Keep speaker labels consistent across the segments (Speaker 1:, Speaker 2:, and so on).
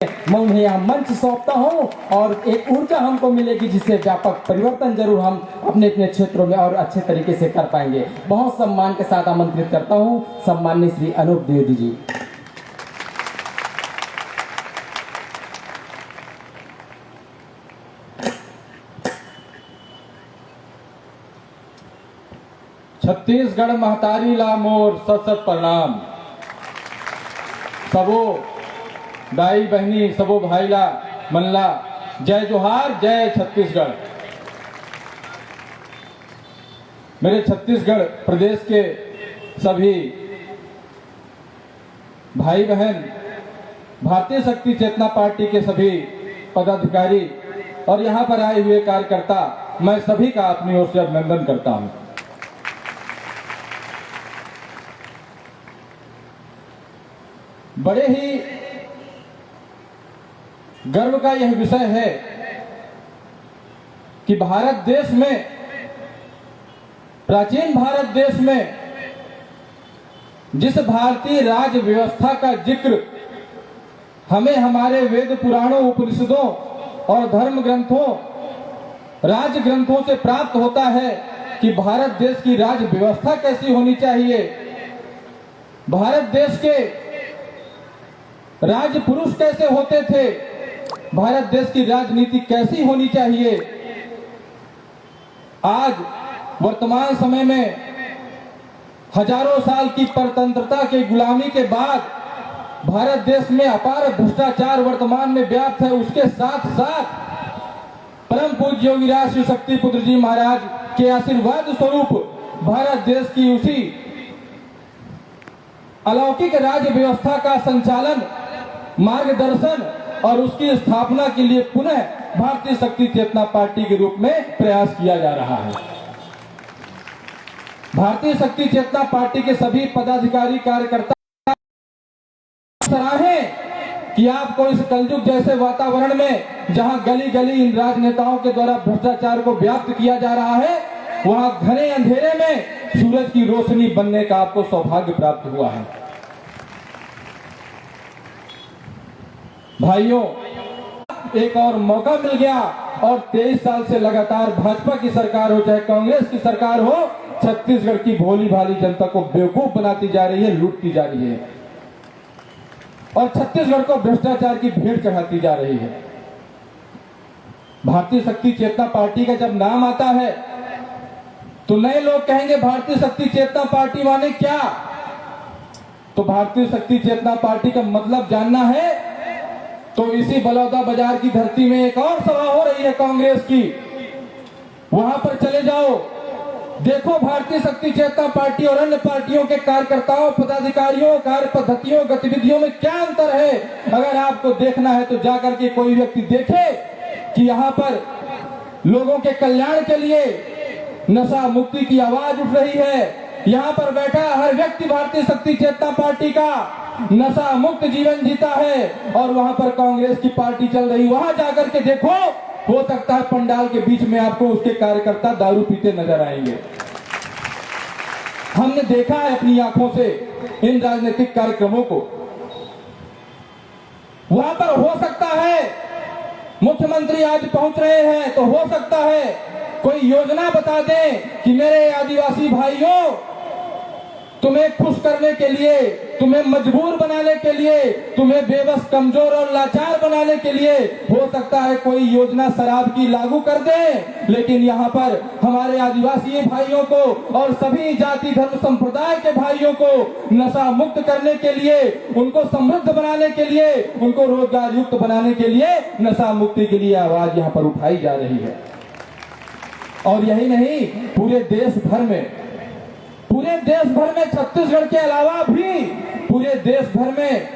Speaker 1: मैं उन्हें यह मंच सौंपता हूं और एक ऊर्जा हमको मिलेगी जिससे व्यापक परिवर्तन जरूर हम अपने अपने क्षेत्रों में और अच्छे तरीके से कर पाएंगे। बहुत सम्मान के साथ आमंत्रित करता हूं सम्माननीय श्री अनूप द्विवेदी जी।
Speaker 2: छत्तीसगढ़ महतारी ला मोर सत सत प्रणाम। सबो दाई बहनी सबो भाईला मनला जय जोहार, जय छत्तीसगढ़। मेरे छत्तीसगढ़ प्रदेश के सभी भाई बहन, भारतीय शक्ति चेतना पार्टी के सभी पदाधिकारी और यहाँ पर आए हुए कार्यकर्ता, मैं सभी का अपनी ओर से अभिनंदन करता हूँ। बड़े ही गर्व का यह विषय है कि भारत देश में, प्राचीन भारत देश में जिस भारतीय राज व्यवस्था का जिक्र हमें हमारे वेद पुराणों, उपनिषदों और धर्म ग्रंथों, राज ग्रंथों से प्राप्त होता है कि भारत देश की राज व्यवस्था कैसी होनी चाहिए, भारत देश के राज पुरुष कैसे होते थे, भारत देश की राजनीति कैसी होनी चाहिए। आज वर्तमान समय में हजारों साल की परतंत्रता के गुलामी के बाद भारत देश में अपार भ्रष्टाचार वर्तमान में व्याप्त है। उसके साथ साथ परम पूज्य योगीराज श्री शक्ति पुत्र जी महाराज के आशीर्वाद स्वरूप भारत देश की उसी अलौकिक राज्य व्यवस्था का संचालन, मार्गदर्शन और उसकी स्थापना के लिए पुनः भारतीय शक्ति चेतना पार्टी के रूप में प्रयास किया जा रहा है। भारतीय शक्ति चेतना पार्टी के सभी पदाधिकारी, कार्यकर्ता सराहें कि आपको इस कलयुग जैसे वातावरण में, जहां गली गली इन राजनेताओं के द्वारा भ्रष्टाचार को व्याप्त किया जा रहा है, वहां घने अंधेरे में सूरज की रोशनी बनने का आपको सौभाग्य प्राप्त हुआ है। भाइयों, एक और मौका मिल गया और 23 साल से लगातार भाजपा की सरकार हो चाहे कांग्रेस की सरकार हो, छत्तीसगढ़ की भोली भाली जनता को बेवकूफ बनाती जा रही है, लूटती जा रही है और छत्तीसगढ़ को भ्रष्टाचार की भेंट चढ़ाती जा रही है। भारतीय शक्ति चेतना पार्टी का जब नाम आता है तो नए लोग कहेंगे भारतीय शक्ति चेतना पार्टी माने क्या? तो भारतीय शक्ति चेतना पार्टी का मतलब जानना है तो इसी बलौदा बाजार की धरती में एक और सभा हो रही है कांग्रेस की, वहां पर चले जाओ, देखो भारतीय शक्ति चेतना पार्टी और अन्य पार्टियों के कार्यकर्ताओं, पदाधिकारियों, कार्य पद्धतियों, गतिविधियों में क्या अंतर है। अगर आपको देखना है तो जाकर के कोई व्यक्ति देखे कि यहाँ पर लोगों के कल्याण के लिए नशा मुक्ति की आवाज उठ रही है। यहाँ पर बैठा हर व्यक्ति भारतीय शक्ति चेतना पार्टी का नशा मुक्त जीवन जीता है और वहां पर कांग्रेस की पार्टी चल रही, वहां जाकर के देखो, हो सकता है पंडाल के बीच में आपको उसके कार्यकर्ता दारू पीते नजर आएंगे। हमने देखा है अपनी आंखों से इन राजनीतिक कार्यक्रमों को। वहां पर हो सकता है मुख्यमंत्री आज पहुंच रहे हैं तो हो सकता है कोई योजना बता दें कि मेरे आदिवासी भाइयों, तुम्हें खुश करने के लिए, तुम्हें मजबूर बनाने के लिए, तुम्हें बेबस, कमजोर और लाचार बनाने के लिए हो सकता है कोई योजना शराब की लागू कर दे। लेकिन यहाँ पर हमारे आदिवासी भाइयों को और सभी जाति धर्म संप्रदाय के भाइयों को नशा मुक्त करने के लिए, उनको समृद्ध बनाने के लिए, उनको रोजगार युक्त बनाने के लिए नशा मुक्ति के लिए आवाज यहाँ पर उठाई जा रही है। और यही नहीं, पूरे देश भर में छत्तीसगढ़ के अलावा भी पूरे देश भर में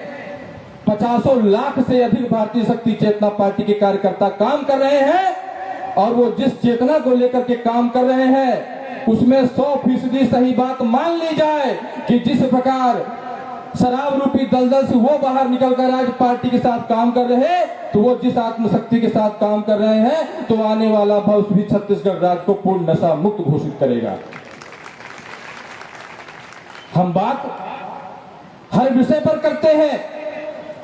Speaker 2: 50 लाख से अधिक भारतीय शक्ति चेतना पार्टी के कार्यकर्ता काम कर रहे हैं और वो जिस चेतना को लेकर के काम कर रहे हैं उसमें 100% सही बात मान ली जाए कि जिस प्रकार शराब रूपी दलदल से वो बाहर निकलकर आज पार्टी के साथ काम कर रहे हैं, तो वो जिस आत्मशक्ति के साथ काम कर रहे हैं तो आने वाला भविष्य भी छत्तीसगढ़ राज्य को पूर्ण नशा मुक्त घोषित करेगा। हम बात हर विषय पर करते हैं,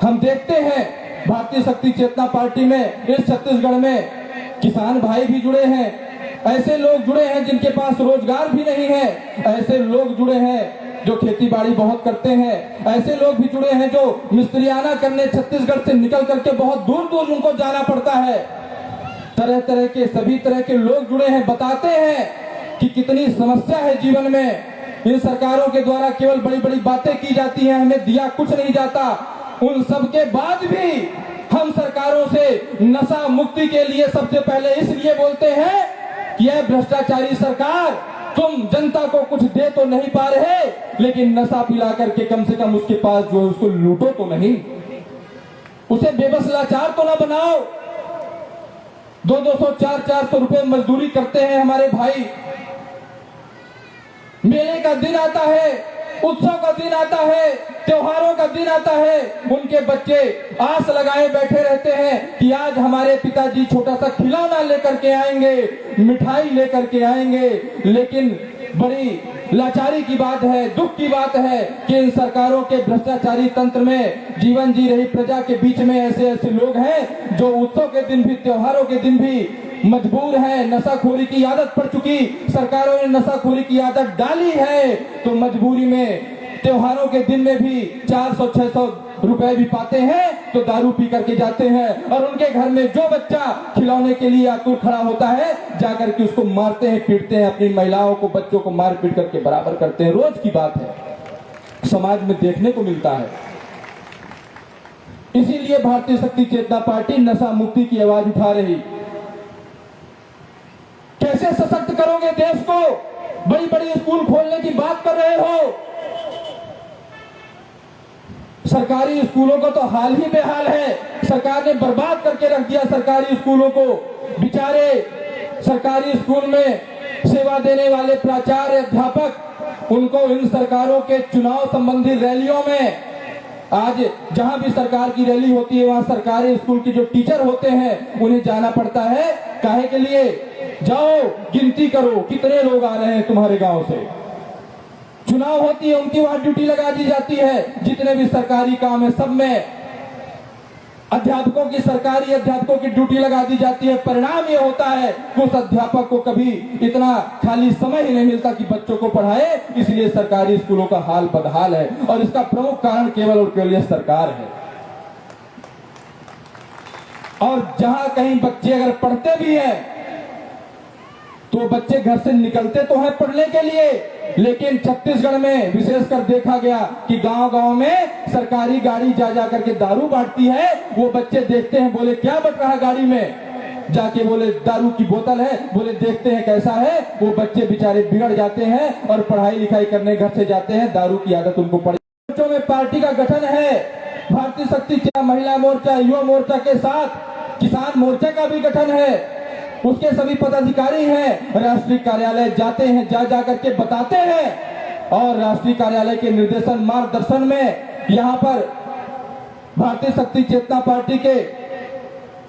Speaker 2: हम देखते हैं भारतीय शक्ति चेतना पार्टी में इस छत्तीसगढ़ में किसान भाई भी जुड़े हैं, ऐसे लोग जुड़े हैं जिनके पास रोजगार भी नहीं है, ऐसे लोग जुड़े हैं जो खेती बाड़ी बहुत करते हैं, ऐसे लोग भी जुड़े हैं जो मिस्त्रियाना करने छत्तीसगढ़ से निकल करके बहुत दूर दूर उनको जाना पड़ता है। तरह तरह के सभी तरह के लोग जुड़े हैं, बताते हैं कि कितनी समस्या है जीवन में। इन सरकारों के द्वारा केवल बड़ी बड़ी बातें की जाती हैं, हमें दिया कुछ नहीं जाता। उन सब के बाद भी हम सरकारों से नशा मुक्ति के लिए सबसे पहले इसलिए बोलते हैं कि यह भ्रष्टाचारी सरकार, तुम जनता को कुछ दे तो नहीं पा रहे, लेकिन नशा पिला करके कम से कम उसके पास जो है उसको लूटो तो नहीं, उसे बेबस लाचार तो ना बनाओ। 200 400 रुपए मजदूरी करते हैं हमारे भाई, मेले का दिन आता है, उत्सव का दिन आता है, त्योहारों का दिन आता है, उनके बच्चे आस लगाए बैठे रहते हैं कि आज हमारे पिताजी छोटा सा खिलौना लेकर के आएंगे, मिठाई लेकर के आएंगे। लेकिन बड़ी लाचारी की बात है, दुख की बात है कि इन सरकारों के भ्रष्टाचारी तंत्र में जीवन जी रही प्रजा के बीच में ऐसे ऐसे लोग हैं जो उत्सव के दिन भी, त्योहारों के दिन भी मजबूर है। नशाखोरी की आदत पड़ चुकी, सरकारों ने नशाखोरी की आदत डाली है, तो मजबूरी में त्योहारों के दिन में भी 400-600 रुपए भी पाते हैं तो दारू पी करके जाते हैं, और उनके घर में जो बच्चा खिलौने के लिए आतुर खड़ा होता है जाकर के उसको मारते हैं, पीटते हैं, अपनी महिलाओं को, बच्चों को मार पीट करके बराबर करते हैं। रोज की बात है, समाज में देखने को मिलता है। इसीलिए भारतीय शक्ति चेतना पार्टी नशा मुक्ति की आवाज उठा रही। कैसे सशक्त करोगे देश को? बड़ी बड़ी स्कूल खोलने की बात कर रहे हो, सरकारी स्कूलों का तो हाल ही बेहाल है, सरकार ने बर्बाद करके रख दिया सरकारी स्कूलों को। बेचारे सरकारी स्कूल में सेवा देने वाले प्राचार्य, अध्यापक, उनको इन सरकारों के चुनाव संबंधी रैलियों में, आज जहां भी सरकार की रैली होती है वहां सरकारी स्कूल के जो टीचर होते हैं उन्हें जाना पड़ता है। काहे के लिए? जाओ गिनती करो कितने लोग आ रहे हैं तुम्हारे गांव से। चुनाव होती है, उनकी वहां ड्यूटी लगा दी जाती है। जितने भी सरकारी काम है सब में अध्यापकों की, सरकारी अध्यापकों की ड्यूटी लगा दी जाती है। परिणाम ये होता है उस अध्यापक को कभी इतना खाली समय ही नहीं मिलता कि बच्चों को पढ़ाए, इसलिए सरकारी स्कूलों का हाल बदहाल है, और इसका प्रमुख कारण केवल और केवल सरकार है। और जहां कहीं बच्चे अगर पढ़ते भी हैं तो बच्चे घर से निकलते तो हैं पढ़ने के लिए, लेकिन छत्तीसगढ़ में विशेषकर देखा गया कि गांव-गांव में सरकारी गाड़ी जा जा करके दारू बांटती है। वो बच्चे देखते हैं, बोले क्या बट रहा गाड़ी में, जाके बोले दारू की बोतल है, बोले देखते हैं कैसा है। वो बच्चे बेचारे बिगड़ जाते हैं और पढ़ाई लिखाई करने घर से जाते हैं, दारू की आदत उनको पड़ी। बच्चों में पार्टी का गठन है, भारतीय शक्ति महिला मोर्चा, युवा मोर्चा के साथ किसान मोर्चा का भी गठन है। उसके सभी पदाधिकारी हैं, राष्ट्रीय कार्यालय जाते हैं, जा करके बताते हैं, और राष्ट्रीय कार्यालय के निर्देशन मार्गदर्शन में यहाँ पर भारतीय शक्ति चेतना पार्टी के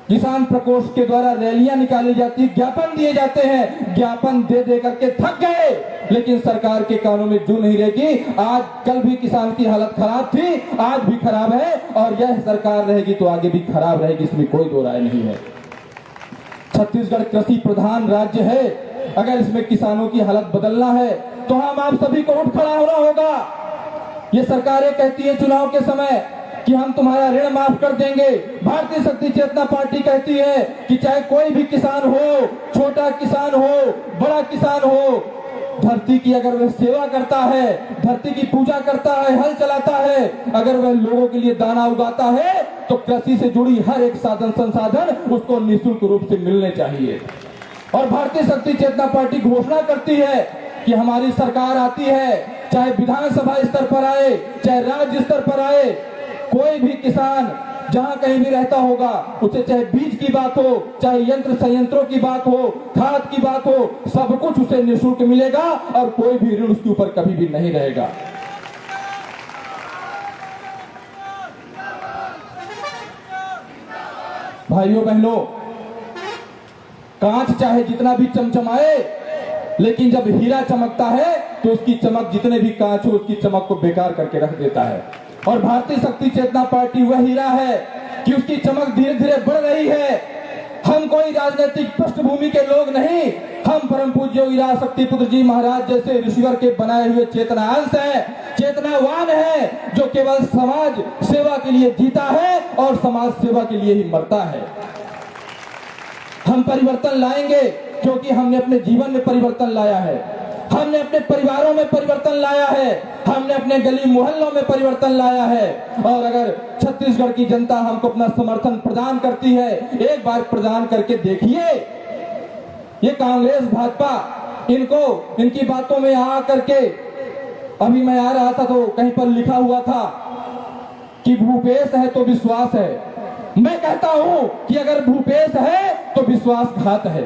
Speaker 2: किसान प्रकोष्ठ के द्वारा रैलियां निकाली जाती, ज्ञापन दिए जाते हैं। ज्ञापन दे दे करके थक गए, लेकिन सरकार के कानों में जू नहीं रहेगी। आज कल भी किसान की हालत खराब थी, आज भी खराब है, और यह सरकार रहेगी तो आगे भी खराब रहेगी, इसमें कोई दो राय नहीं है। छत्तीसगढ़ कृषि प्रधान राज्य है, अगर इसमें किसानों की हालत बदलना है तो हम आप सभी को उठ खड़ा होना होगा। ये सरकारें कहती है चुनाव के समय कि हम तुम्हारा ऋण माफ कर देंगे, भारतीय शक्ति चेतना पार्टी कहती है कि चाहे कोई भी किसान हो, छोटा किसान हो, बड़ा किसान हो, धरती की अगर वह सेवा करता है, धरती की पूजा करता है, हल चलाता है, अगर वह लोगों के लिए दाना उगाता है, तो कृषि से जुड़ी हर एक साधन संसाधन उसको निःशुल्क रूप से मिलने चाहिए। और भारतीय शक्ति चेतना पार्टी घोषणा करती है कि हमारी सरकार आती है, चाहे विधानसभा स्तर पर आए, चाहे राज्य स्तर पर आए, कोई भी किसान जहां कहीं भी रहता होगा, उसे चाहे बीज की बात हो, चाहे यंत्र संयंत्रों की बात हो, खाद की बात हो, सब कुछ उसे निःशुल्क मिलेगा, और कोई भी ऋण उसके ऊपर कभी भी नहीं रहेगा। भाइयों बहनों, कांच चाहे जितना भी चमचमाए, लेकिन जब हीरा चमकता है तो उसकी चमक, जितने भी कांच हो उसकी चमक को बेकार करके रख देता है। और भारतीय शक्ति चेतना पार्टी वह हीरा है कि उसकी चमक धीरे धीरे बढ़ रही है। हम कोई राजनीतिक पृष्ठभूमि के लोग नहीं, हम परम पूज्य योगी राज शक्ति पुत्र जी महाराज जैसे ऋषिवर के बनाए हुए चेतना अंश है, चेतनावान है, जो केवल समाज सेवा के लिए जीता है और समाज सेवा के लिए ही मरता है। हम परिवर्तन लाएंगे क्योंकि हमने अपने जीवन में परिवर्तन लाया है, हमने अपने परिवारों में परिवर्तन लाया है, हमने अपने गली मोहल्लों में परिवर्तन लाया है। और अगर छत्तीसगढ़ की जनता हमको अपना समर्थन प्रदान करती है, एक बार प्रदान करके देखिए। ये कांग्रेस भाजपा इनको इनकी बातों में आ करके, अभी मैं आ रहा था तो कहीं पर लिखा हुआ था कि भूपेश है तो विश्वास है। मैं कहता हूं कि अगर भूपेश है तो विश्वासघात है।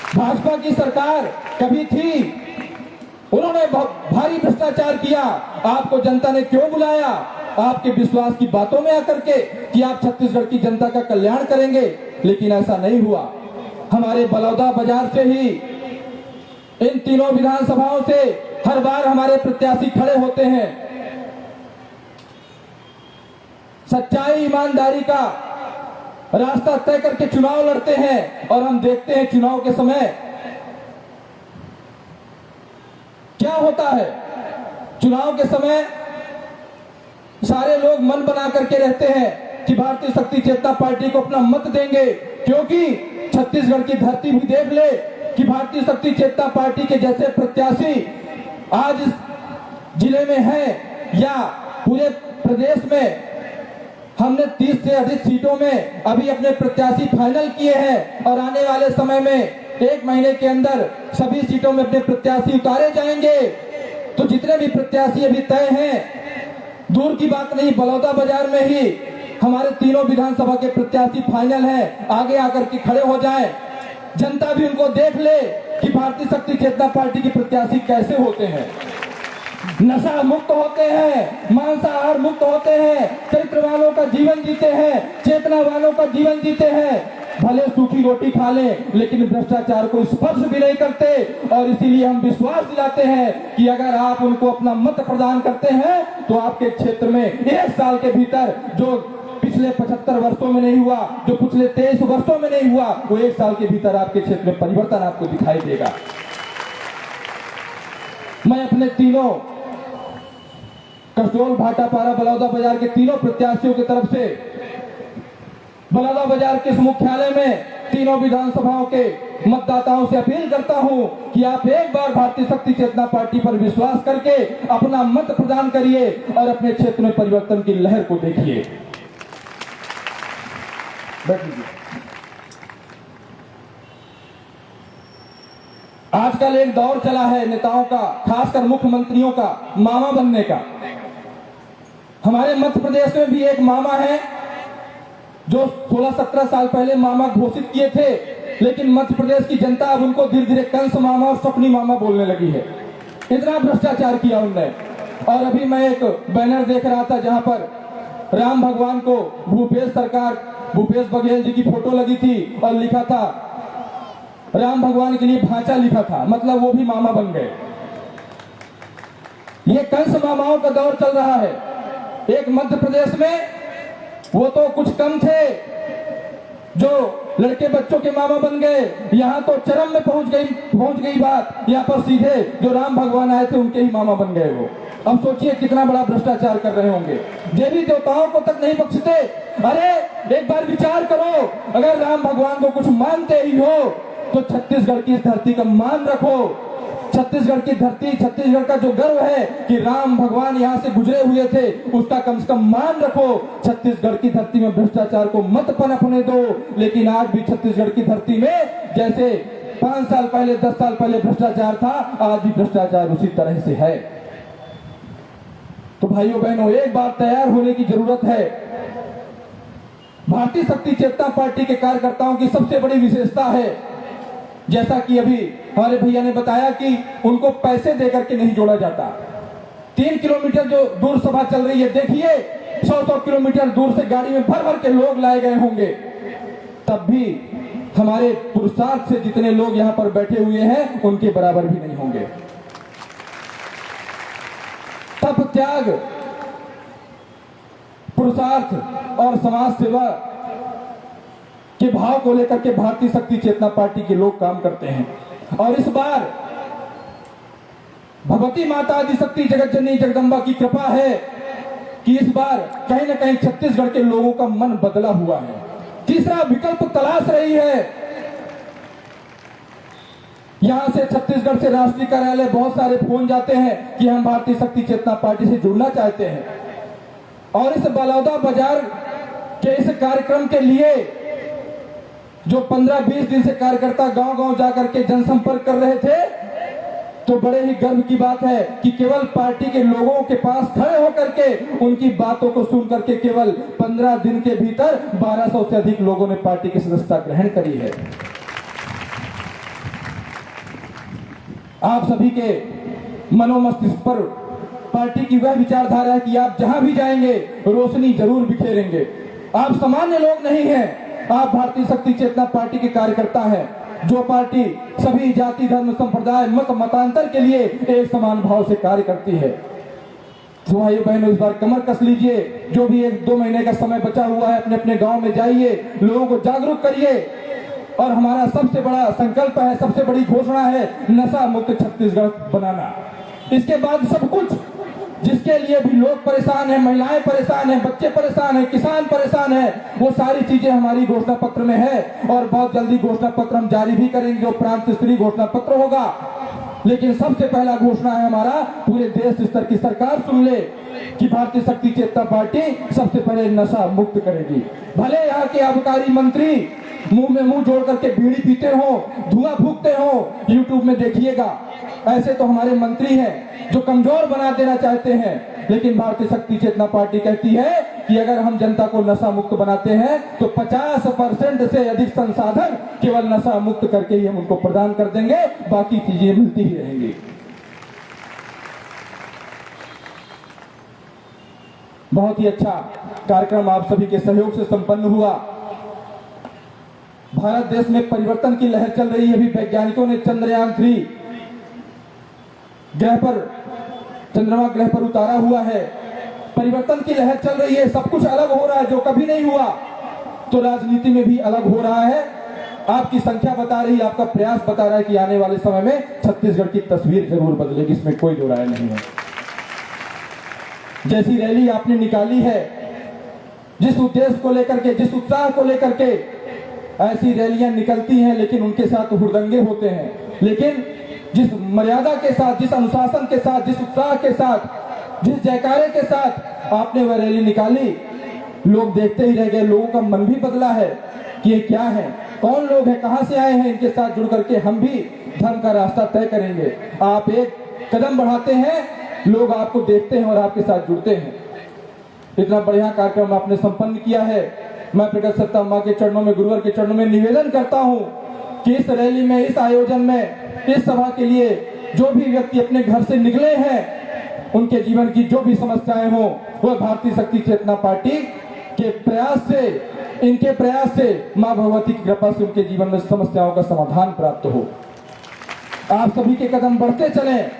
Speaker 2: भाजपा की सरकार कभी थी, उन्होंने भारी भ्रष्टाचार किया, आपको जनता ने क्यों बुलाया? आपके विश्वास की बातों में आकर के कि आप छत्तीसगढ़ की जनता का कल्याण करेंगे, लेकिन ऐसा नहीं हुआ। हमारे बलौदा बाजार से ही इन तीनों विधानसभाओं से हर बार हमारे प्रत्याशी खड़े होते हैं। सच्चाई ईमानदारी का रास्ता तय करके चुनाव लड़ते हैं और हम देखते हैं चुनाव के समय क्या होता है। चुनाव के समय सारे लोग मन बना करके रहते हैं कि भारतीय शक्ति चेतना पार्टी को अपना मत देंगे, क्योंकि छत्तीसगढ़ की धरती भी देख ले कि भारतीय शक्ति चेतना पार्टी के जैसे प्रत्याशी आज इस जिले में हैं या पूरे प्रदेश में। हमने 30 से अधिक सीटों में अभी अपने प्रत्याशी फाइनल किए हैं और आने वाले समय में 1 महीने के अंदर सभी सीटों में अपने प्रत्याशी उतारे जाएंगे। तो जितने भी प्रत्याशी अभी तय हैं, दूर की बात नहीं, बलौदा बाजार में ही हमारे तीनों विधानसभा के प्रत्याशी फाइनल हैं। आगे आकर के खड़े हो जाएं, जनता भी उनको देख ले कि भारतीय शक्ति चेतना पार्टी के प्रत्याशी कैसे होते हैं। नशा मुक्त होते हैं, मांसाहार मुक्त होते हैं, चरित्र वालों का जीवन जीते हैं, चेतना वालों का जीवन जीते हैं। भले सूखी रोटी खा लें, लेकिन भ्रष्टाचार को स्पर्श भी नहीं करते। और इसीलिए हम विश्वास दिलाते हैं कि अगर आप उनको अपना मत प्रदान करते हैं तो आपके क्षेत्र में 1 साल के भीतर जो पिछले 75 वर्षों में नहीं हुआ, जो पिछले 23 वर्षों में नहीं हुआ, वो 1 साल के भीतर आपके क्षेत्र में परिवर्तन आपको दिखाई देगा। मैं अपने तीनों कसडोल, भाटापारा, बलौदा बाजार के तीनों प्रत्याशियों की तरफ से बलौदा बाजार के मुख्यालय में तीनों विधानसभाओं के मतदाताओं से अपील करता हूं कि आप एक बार भारतीय शक्ति चेतना पार्टी पर विश्वास करके अपना मत प्रदान करिए और अपने क्षेत्र में परिवर्तन की लहर को देखिए। बैठ लीजिए। आजकल एक दौर चला है नेताओं का, खासकर मुख्यमंत्रियों का मामा बनने का। हमारे मध्य प्रदेश में भी एक मामा है जो 16-17 साल पहले मामा घोषित किए थे, लेकिन मध्य प्रदेश की जनता अब उनको धीरे धीरे कंस मामा और सपनी मामा बोलने लगी है। इतना भ्रष्टाचार किया उनने। और अभी मैं एक बैनर देख रहा था जहां पर राम भगवान को भूपेश बघेल जी की फोटो लगी थी और लिखा था राम भगवान के लिए भांचा लिखा था, मतलब वो भी मामा बन गए। ये कंस मामाओं का दौर चल रहा है। एक मध्य प्रदेश में वो तो कुछ कम थे जो लड़के बच्चों के मामा बन गए, यहाँ तो चरम में पहुंच गई बात। यहाँ पर सीधे जो राम भगवान आए थे उनके ही मामा बन गए वो। अब सोचिए कितना बड़ा भ्रष्टाचार कर रहे होंगे। देवी देवताओं को तक नहीं बख्शते। अरे एक बार विचार करो, अगर राम भगवान को कुछ मानते ही हो तो छत्तीसगढ़ की धरती का मान रखो। छत्तीसगढ़ की धरती, छत्तीसगढ़ का जो गर्व है कि राम भगवान यहाँ से गुजरे हुए थे, उसका कम से कम मान रखो। छत्तीसगढ़ की धरती में भ्रष्टाचार को मत पनपने दो। लेकिन आज भी छत्तीसगढ़ की धरती में जैसे 5 साल पहले, 10 साल पहले भ्रष्टाचार था, आज भी भ्रष्टाचार उसी तरह से है। तो भाइयों बहनों, एक बार तैयार होने की जरूरत है। भारतीय शक्ति चेतना पार्टी के कार्यकर्ताओं की सबसे बड़ी विशेषता है, जैसा कि अभी हमारे भैया ने बताया कि उनको पैसे देकर के नहीं जोड़ा जाता। 3 किलोमीटर जो दूर सभा चल रही है, देखिए 100 किलोमीटर दूर से गाड़ी में भर भर के लोग लाए गए होंगे, तब भी हमारे पुरुषार्थ से जितने लोग यहाँ पर बैठे हुए हैं उनके बराबर भी नहीं होंगे। तप त्याग पुरुषार्थ और समाज सेवा के भाव को लेकर के भारतीय शक्ति चेतना पार्टी के लोग काम करते हैं। और इस बार भगवती माता आदिशक्ति जगत जननी जगदम्बा की कृपा है कि इस बार कहीं न कहीं छत्तीसगढ़ के लोगों का मन बदला हुआ है। तीसरा विकल्प तलाश रही है। यहां से छत्तीसगढ़ से राष्ट्रीय कार्यालय बहुत सारे फोन जाते हैं कि हम भारतीय शक्ति चेतना पार्टी से जुड़ना चाहते हैं। और इस बलौदा बाजार के इस कार्यक्रम के लिए जो 15-20 दिन से कार्यकर्ता गांव-गांव जाकर के जनसंपर्क कर रहे थे, तो बड़े ही गर्व की बात है कि केवल पार्टी के लोगों के पास खड़े होकर के उनकी बातों को सुन करके केवल 15 दिन के भीतर 1200 से अधिक लोगों ने पार्टी की सदस्यता ग्रहण करी है। आप सभी के मनोमस्तिष्क पर पार्टी की वह विचारधारा है कि आप जहां भी जाएंगे रोशनी जरूर बिखेरेंगे। आप सामान्य लोग नहीं हैं, आप भारतीय शक्ति चेतना पार्टी के कार्यकर्ता हैं, जो पार्टी सभी जाति धर्म संप्रदाय मत मतांतर के लिए एक समान भाव से कार्य करती है। तो भाइयों बहनों, इस बार कमर कस लीजिए। जो भी 1-2 महीने का समय बचा हुआ है, अपने अपने गांव में जाइए, लोगों को जागरूक करिए। और हमारा सबसे बड़ा संकल्प है, सबसे बड़ी घोषणा है, नशा मुक्त छत्तीसगढ़ बनाना। इसके बाद सब कुछ जिसके लिए भी लोग परेशान हैं, महिलाएं परेशान हैं, बच्चे परेशान हैं, किसान परेशान हैं, वो सारी चीजें हमारी घोषणा पत्र में है। और बहुत जल्दी घोषणा पत्र हम जारी भी करेंगे, जो प्रांत स्तरीय घोषणा पत्र होगा। लेकिन सबसे पहला घोषणा है हमारा, पूरे देश स्तर की सरकार सुन ले कि भारतीय शक्ति चेतना पार्टी सबसे पहले नशा मुक्त करेगी। भले यहाँ के आबकारी मंत्री मुंह में मुंह जोड़ करके बीड़ी पीते हो, धुआं फूकते हो, यूट्यूब में देखिएगा। ऐसे तो हमारे मंत्री हैं जो कमजोर बना देना चाहते हैं। लेकिन भारतीय शक्ति चेतना पार्टी कहती है कि अगर हम जनता को नशा मुक्त बनाते हैं तो 50% से अधिक संसाधन केवल नशा मुक्त करके ही हम उनको प्रदान कर देंगे, बाकी चीजें मिलती ही रहेंगी। बहुत ही अच्छा कार्यक्रम आप सभी के सहयोग से संपन्न हुआ। भारत देश में परिवर्तन की लहर चल रही है। अभी वैज्ञानिकों ने चंद्रयान-3 ग्रह पर, चंद्रमा ग्रह पर उतारा हुआ है। परिवर्तन की लहर चल रही है, सब कुछ अलग हो रहा है, जो कभी नहीं हुआ। तो राजनीति में भी अलग हो रहा है। आपकी संख्या बता रही है, आपका प्रयास बता रहा है कि आने वाले समय में छत्तीसगढ़ की तस्वीर जरूर बदलेगी, इसमें कोई दो राय नहीं है। जैसी रैली आपने निकाली है, जिस उद्देश्य को लेकर के, जिस उत्साह को लेकर के ऐसी रैलियां निकलती हैं, लेकिन उनके साथ हुड़दंगे होते हैं। लेकिन जिस मर्यादा के साथ, जिस अनुशासन के साथ, जिस उत्साह के साथ, जिस जयकारे के साथ आपने वह रैली निकाली, लोग देखते ही रह गए। लोगों का मन भी बदला है कि ये क्या है, कौन लोग हैं, कहां से आए हैं, इनके साथ जुड़ करके हम भी धर्म का रास्ता तय करेंगे। आप एक कदम बढ़ाते हैं, लोग आपको देखते हैं और आपके साथ जुड़ते हैं। इतना बढ़िया कार्यक्रम आपने संपन्न किया है। मैं प्रगट सत्ता मां के चरणों में, गुरुवर के चरणों में निवेदन करता हूं कि इस रैली में, इस आयोजन में, इस सभा के लिए जो भी व्यक्ति अपने घर से निकले हैं, उनके जीवन की जो भी समस्याएं हो, वह भारतीय शक्ति चेतना पार्टी के प्रयास से, इनके प्रयास से, मां भगवती की कृपा से उनके जीवन में समस्याओं का समाधान प्राप्त हो। आप सभी के कदम बढ़ते चलें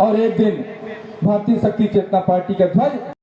Speaker 2: और एक दिन भारतीय शक्ति चेतना पार्टी का ध्वज